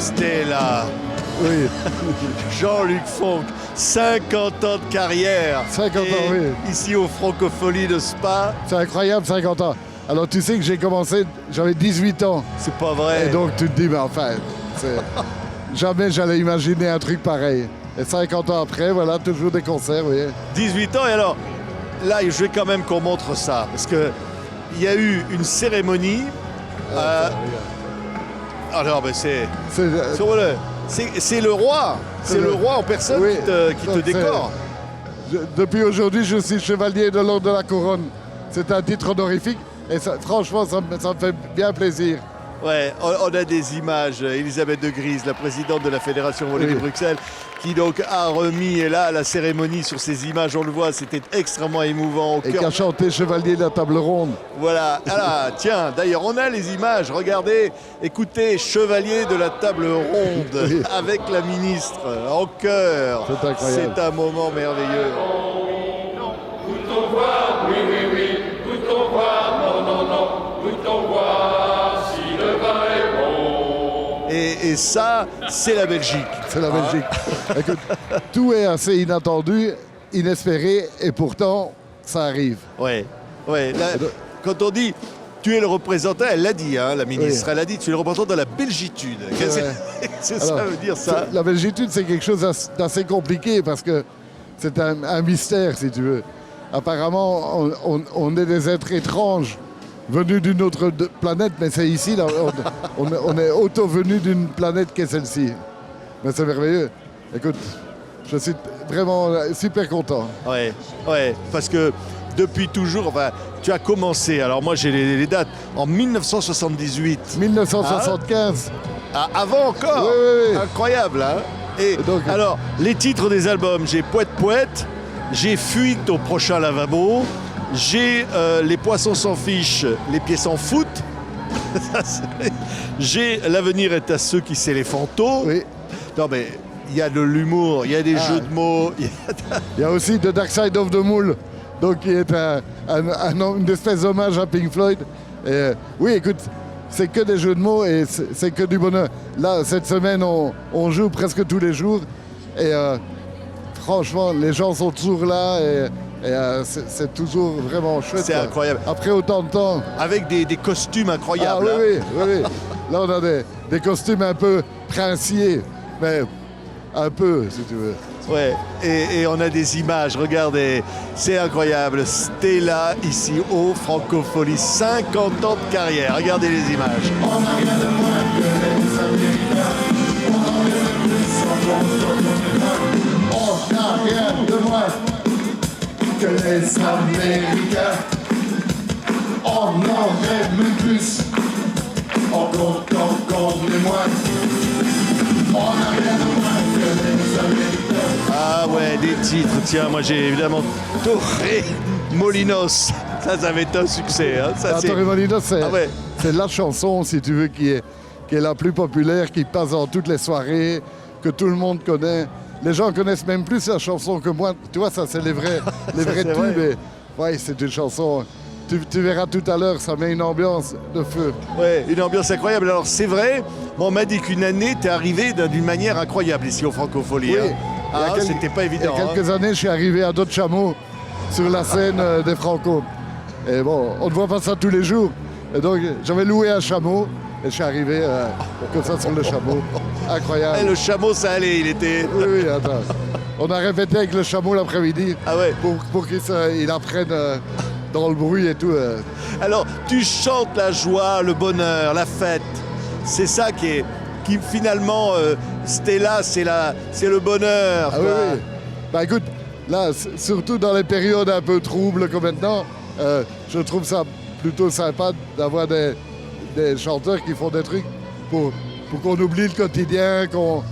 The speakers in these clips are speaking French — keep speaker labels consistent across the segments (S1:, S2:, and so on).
S1: Stella.
S2: Oui.
S1: Jean-Luc Fonck, 50 ans de carrière.
S2: 50 ans,
S1: Et
S2: oui.
S1: ici au Francophonie de Spa.
S2: C'est incroyable, 50 ans. Alors tu sais que j'ai commencé, j'avais 18 ans.
S1: C'est pas vrai.
S2: Et donc tu te dis, mais enfin, jamais j'allais imaginer un truc pareil. Et 50 ans après, voilà, toujours des concerts, oui.
S1: 18 ans, et alors, là, je veux quand même qu'on montre ça. Parce que il y a eu une cérémonie. Alors, ben c'est le roi. C'est le roi en personne
S2: oui,
S1: qui te décore.
S2: Depuis aujourd'hui, je suis chevalier de l'ordre de la couronne. C'est un titre honorifique. Et ça, franchement, ça me fait bien plaisir.
S1: Ouais, on a des images. Elisabeth de Grise, la présidente de la Fédération Wallonie-Bruxelles, qui donc a remis, et là, la cérémonie sur ces images, on le voit, c'était extrêmement émouvant.
S2: Et qui a chanté Chevalier de la table ronde.
S1: Voilà, tiens, d'ailleurs, on a les images, regardez, écoutez, Chevalier de la table ronde, avec la ministre, en chœur.
S2: C'est incroyable.
S1: C'est un moment merveilleux.
S3: Peut-on voir, oui, oui, oui, peut-on voir, non, non, non, peut-on voir si le vin est bon.
S1: Et ça, c'est la Belgique.
S2: C'est la Belgique. Écoute, tout est assez inattendu, inespéré, et pourtant, ça arrive.
S1: Ouais. Là, quand on dit tu es le représentant, elle l'a dit, hein, la ministre, elle a dit tu es le représentant de la belgitude. Qu'est-ce que ça veut dire ça?
S2: La belgitude, c'est quelque chose d'assez compliqué parce que c'est un mystère, si tu veux. Apparemment, on est des êtres étranges venus d'une autre planète, mais c'est ici, là, on est auto-venus d'une planète qui est celle-ci. Mais c'est merveilleux. Écoute, je suis vraiment super content.
S1: Ouais, parce que depuis toujours, enfin, tu as commencé, alors moi j'ai les dates, en 1978.
S2: 1975.
S1: Avant encore.
S2: Oui.
S1: Incroyable, hein. Et donc, alors, les titres des albums, j'ai Poète Poète, j'ai Fuite au prochain lavabo, j'ai Les poissons s'en fichent, les pieds s'en foutent, j'ai L'avenir est à ceux qui s'éléphantent.
S2: Oui.
S1: Non mais, il y a de l'humour, il y a des jeux de mots.
S2: Il y a aussi The Dark Side of the Moon, donc qui est une espèce d'hommage à Pink Floyd. Et, oui, écoute, c'est que des jeux de mots et c'est que du bonheur. Là, cette semaine, on joue presque tous les jours. Et franchement, les gens sont toujours là et c'est toujours vraiment chouette.
S1: C'est incroyable.
S2: Après autant de temps.
S1: Avec des costumes incroyables.
S2: Ah, oui. Là, on a des costumes un peu princiers, mais un peu, si tu veux.
S1: Ouais, et on a des images, regardez, c'est incroyable. Stella, ici, au Francophonie, 50 ans de carrière. Regardez les images.
S3: On n'a rien de moins que les Américains. On n'a rien de moins que les Américains. On en rêve plus. On compte les moins. On n'a rien de moins que les Américains.
S1: Ah ouais, des titres. Tiens, moi j'ai évidemment Torre Molinos. Ça va être un succès. Hein.
S2: Torre Molinos, c'est la chanson, si tu veux, qui est la plus populaire, qui passe dans toutes les soirées, que tout le monde connaît. Les gens connaissent même plus la chanson que moi. Tu vois, ça, c'est les vrais tubes. Et, ouais, c'est une chanson. Tu verras tout à l'heure, ça met une ambiance de feu.
S1: Ouais, une ambiance incroyable. Alors, c'est vrai, on m'a dit qu'une année, t'es arrivé d'une manière incroyable ici au Francophonie.
S2: Oui.
S1: Hein. C'était pas évident.
S2: Il y a quelques années, je suis arrivé à d'autres chameaux sur la scène des Franco. Et bon, on ne voit pas ça tous les jours. Et donc, j'avais loué un chameau et je suis arrivé comme ça sur le chameau. Incroyable.
S1: Et le chameau, ça allait, il était...
S2: Oui, attends. On a répété avec le chameau l'après-midi pour qu'il apprenne dans le bruit et tout.
S1: Alors, tu chantes la joie, le bonheur, la fête. C'est ça qui finalement, Stella, c'est le bonheur.
S2: Ah oui. Bah écoute, là, surtout dans les périodes un peu troubles comme maintenant, je trouve ça plutôt sympa d'avoir des chanteurs qui font des trucs pour qu'on oublie le quotidien, qu'on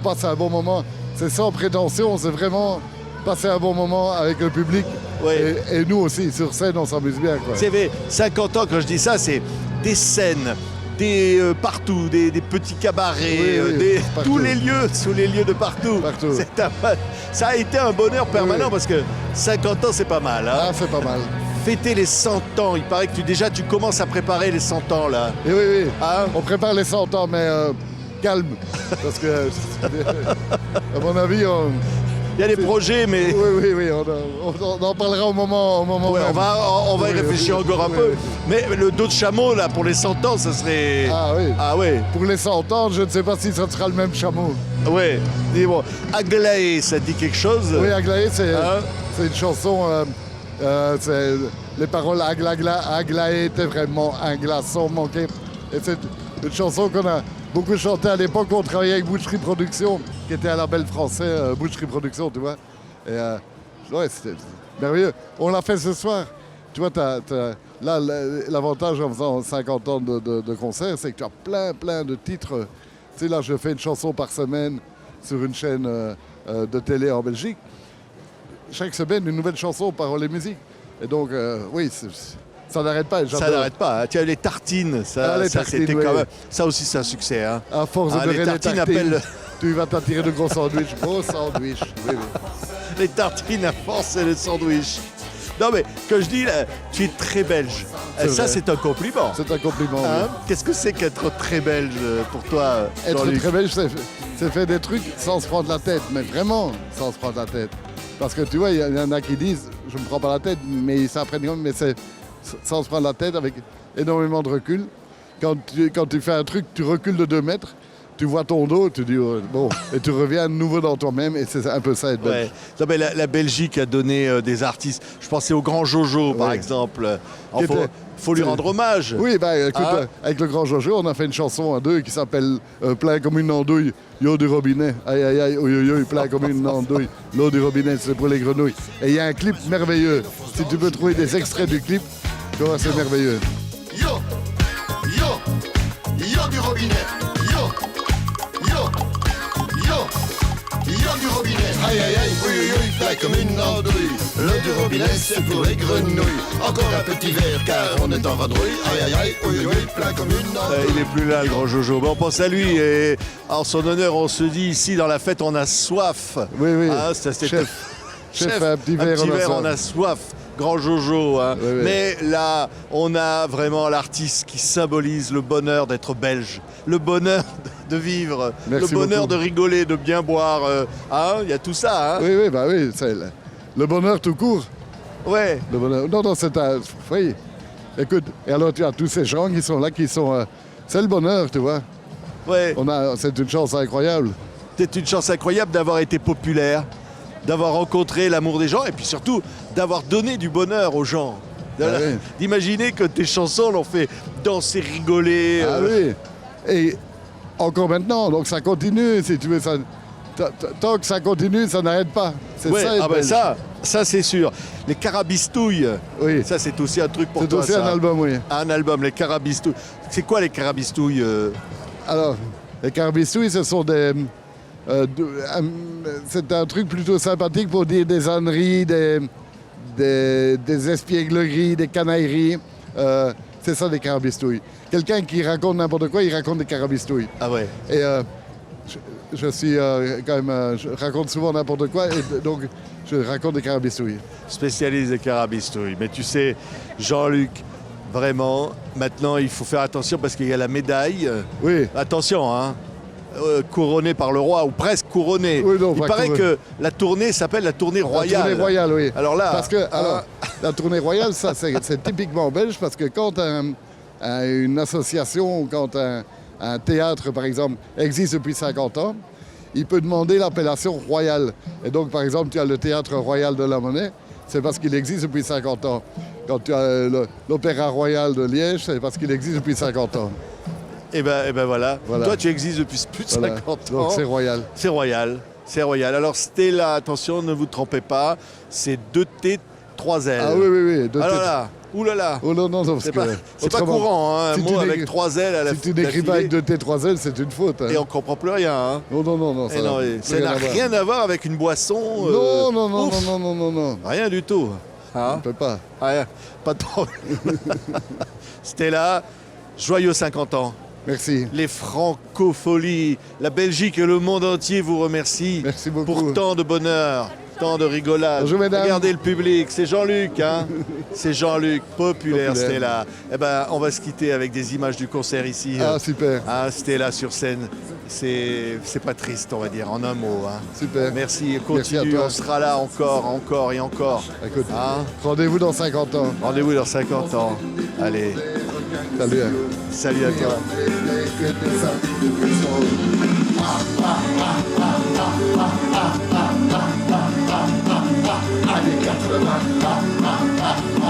S2: passe un bon moment. C'est sans prétention, c'est vraiment passer un bon moment avec le public.
S1: Ouais.
S2: Et nous aussi, sur scène, on s'amuse bien.
S1: C'est vrai, 50 ans, quand je dis ça, c'est des scènes, partout, des petits cabarets, tous les lieux de partout. Ça a été un bonheur permanent parce que 50 ans, c'est pas mal. Hein.
S2: Ah, c'est pas mal.
S1: Fêter les 100 ans, il paraît que tu commences à préparer les 100 ans là.
S2: Et oui.
S1: Hein?
S2: On prépare les 100 ans, mais calme. Parce que, à mon avis,
S1: Il y a des projets, mais
S2: oui, on en parlera au moment
S1: ouais,
S2: même.
S1: on va y
S2: Oui,
S1: réfléchir
S2: oui,
S1: encore un
S2: oui,
S1: peu.
S2: oui.
S1: Mais le dos de chameau, là, pour les 100 ans, ça serait...
S2: Ah oui.
S1: Ah ouais,
S2: Pour les 100 ans, je ne sais pas si ça sera le même chameau.
S1: ouais. Dis bon, Aglaé, ça dit quelque chose?
S2: Oui, Aglaé, c'est
S1: Hein?
S2: une chanson. C'est les paroles Aglaé était vraiment un glaçon manqué. Et c'est une chanson qu'on a beaucoup chantée à l'époque où on travaillait avec Boucherie Productions, qui était un label français, Boucherie Productions, tu vois. Et ouais, c'était merveilleux. On l'a fait ce soir. Tu vois, là, l'avantage en faisant 50 ans de concert, c'est que tu as plein de titres. Tu sais, là, je fais une chanson par semaine sur une chaîne de télé en Belgique. Chaque semaine, une nouvelle chanson, paroles et musique. Et donc, oui, ça n'arrête pas.
S1: Ça n'arrête pas. Hein. Tu as les tartines, ça,
S2: les
S1: ça
S2: tartines,
S1: c'était
S2: oui.
S1: quand même... Ça aussi, c'est un succès. Hein.
S2: À force de
S1: Ah,
S2: beurrer
S1: les tartines appellent...
S2: tu vas t'attirer de gros sandwichs. Gros sandwichs, oui.
S1: Les tartines à force et les sandwichs. Non mais, que je dis, là, tu es très belge.
S2: C'est
S1: Ça,
S2: vrai.
S1: c'est un compliment.
S2: C'est un compliment.
S1: Hein?
S2: Oui.
S1: Qu'est-ce que c'est qu'être très belge pour toi,
S2: Être
S1: Jean-Luc?
S2: très belge, c'est faire des trucs sans se prendre la tête, mais vraiment sans se prendre la tête. Parce que tu vois, il y en a qui disent, je me prends pas la tête, mais ils s'apprennent quand même, mais c'est sans se prendre la tête, avec énormément de recul. Quand tu fais un truc, tu recules de 2 mètres, tu vois ton dos, tu dis, bon, et tu reviens de nouveau dans toi-même, et c'est un peu ça être belge.
S1: Ouais. Non, mais la Belgique a donné des artistes. Je pensais au Grand Jojo, par
S2: Ouais.
S1: exemple.
S2: Qui
S1: Il faut lui rendre hommage.
S2: Oui, bah, écoute,
S1: Ah.
S2: avec le grand Jojo, on a fait une chanson à 2 qui s'appelle Plein comme une andouille, yo du robinet, aïe aïe aïe, oui, oui, plein comme une andouille, l'eau du robinet, c'est pour les grenouilles. Et il y a un clip merveilleux. Si tu peux trouver des extraits du clip, tu vois, c'est merveilleux.
S4: Yo, yo, yo du robinet, yo, yo, yo, yo du robinet. Aïe aïe aïe, oui oui oui, plein comme une andouille. L'eau du robinet, c'est pour les grenouilles. Encore un petit verre, car on est en vadrouille. Aïe aïe aïe, oui oui, plein comme une andouille.
S1: Il est plus là, le Grand Jojo. Mais on pense à lui et en son honneur, on se dit ici dans la fête, on a soif.
S2: Oui, oui.
S1: Ah, ça, c'était-
S2: Chef, un petit verre,
S1: on a soif. Grand Jojo. Hein.
S2: Oui, oui.
S1: Mais là, on a vraiment l'artiste qui symbolise le bonheur d'être belge, le bonheur de vivre,
S2: Merci
S1: le bonheur
S2: beaucoup.
S1: de rigoler, de bien boire. Hein, il y a tout ça. Hein.
S2: Oui, oui, bah oui, c'est le bonheur tout court.
S1: Ouais.
S2: Le bonheur. Non, c'est un. Oui. Écoute, et alors tu as tous ces gens qui sont là, qui sont. C'est le bonheur, tu vois.
S1: Ouais.
S2: C'est une chance incroyable.
S1: C'est une chance incroyable d'avoir été populaire, d'avoir rencontré l'amour des gens et puis surtout d'avoir donné du bonheur aux gens.
S2: Ah oui.
S1: D'imaginer que tes chansons l'ont fait danser, rigoler.
S2: Ah oui. Et encore maintenant, donc ça continue, si tu veux. Tant que ça continue, ça n'arrête pas. C'est
S1: Ouais,
S2: ça, être belge.
S1: ça c'est sûr. Les Carabistouilles,
S2: Oui.
S1: ça c'est aussi un truc pour
S2: C'est
S1: toi.
S2: aussi
S1: ça.
S2: un album, oui.
S1: Un album, les Carabistouilles. C'est quoi les Carabistouilles
S2: Alors, les carbistouilles, ce sont des. C'est un truc plutôt sympathique pour dire des âneries, des espiègleries, des canailleries. C'est ça, des carabistouilles. Quelqu'un qui raconte n'importe quoi, il raconte des carabistouilles.
S1: Ah ouais.
S2: Et je suis quand même. Je raconte souvent n'importe quoi, et donc je raconte des carabistouilles.
S1: Spécialiste des Carabistouilles. Mais tu sais, Jean-Luc, vraiment, maintenant il faut faire attention parce qu'il y a la médaille.
S2: Oui.
S1: Attention, hein. Couronné par le roi, ou presque couronné.
S2: Oui, non,
S1: Il
S2: pas
S1: paraît
S2: couronné.
S1: que la tournée s'appelle la tournée royale.
S2: La tournée royale, oui.
S1: Alors là,
S2: Parce que la tournée royale, ça, c'est typiquement belge parce que quand une association ou quand un théâtre, par exemple, existe depuis 50 ans, il peut demander l'appellation royale. Et donc, par exemple, tu as le théâtre royal de la Monnaie, c'est parce qu'il existe depuis 50 ans. Quand tu as l'Opéra royal de Liège, c'est parce qu'il existe depuis 50 ans.
S1: et ben voilà.
S2: Voilà.
S1: Toi, tu existes depuis plus de
S2: Voilà.
S1: 50 ans.
S2: Donc, c'est royal.
S1: C'est royal. C'est royal. Alors, Stella, attention, ne vous trompez pas, c'est 2T, 3L.
S2: Ah oui, oui, oui.
S1: Ah là là, oulala.
S2: Oh non, non, non, parce
S1: C'est
S2: que
S1: pas
S2: autrement,
S1: courant, hein, un
S2: si
S1: mot
S2: tu
S1: avec
S2: n'écris-
S1: 3L à la
S2: Si tu n'écris pas avec
S1: d'affilée,
S2: 2T3L, c'est une faute. hein.
S1: et on comprend plus rien. Hein.
S2: Non, non, non, non,
S1: Et non, et ça n'a rien à voir avec une boisson.
S2: Non, non, non,
S1: ouf.
S2: non, non, non, non, non.
S1: Rien du tout.
S2: On
S1: Hein
S2: ne peut pas.
S1: Rien. Pas de problème. Stella, joyeux 50 ans.
S2: Merci.
S1: Les francopholies, la Belgique et le monde entier vous remercient
S2: Merci beaucoup.
S1: pour tant de bonheur. Tant de rigolade.
S2: Bonjour, mesdames.
S1: Regardez le public, c'est Jean-Luc, hein. C'est Jean-Luc, populaire Stella. Eh ben, on va se quitter avec des images du concert ici.
S2: Ah, super.
S1: Stella sur scène. C'est pas triste, on va dire, en un mot. Hein.
S2: Super.
S1: Merci,
S2: Merci à
S1: continue,
S2: toi.
S1: on sera là encore et encore.
S2: Écoute,
S1: Hein.
S2: rendez-vous dans 50 ans.
S1: Rendez-vous dans 50 ans. Allez,
S2: Salut. Hein.
S1: salut à toi.
S4: Années 80,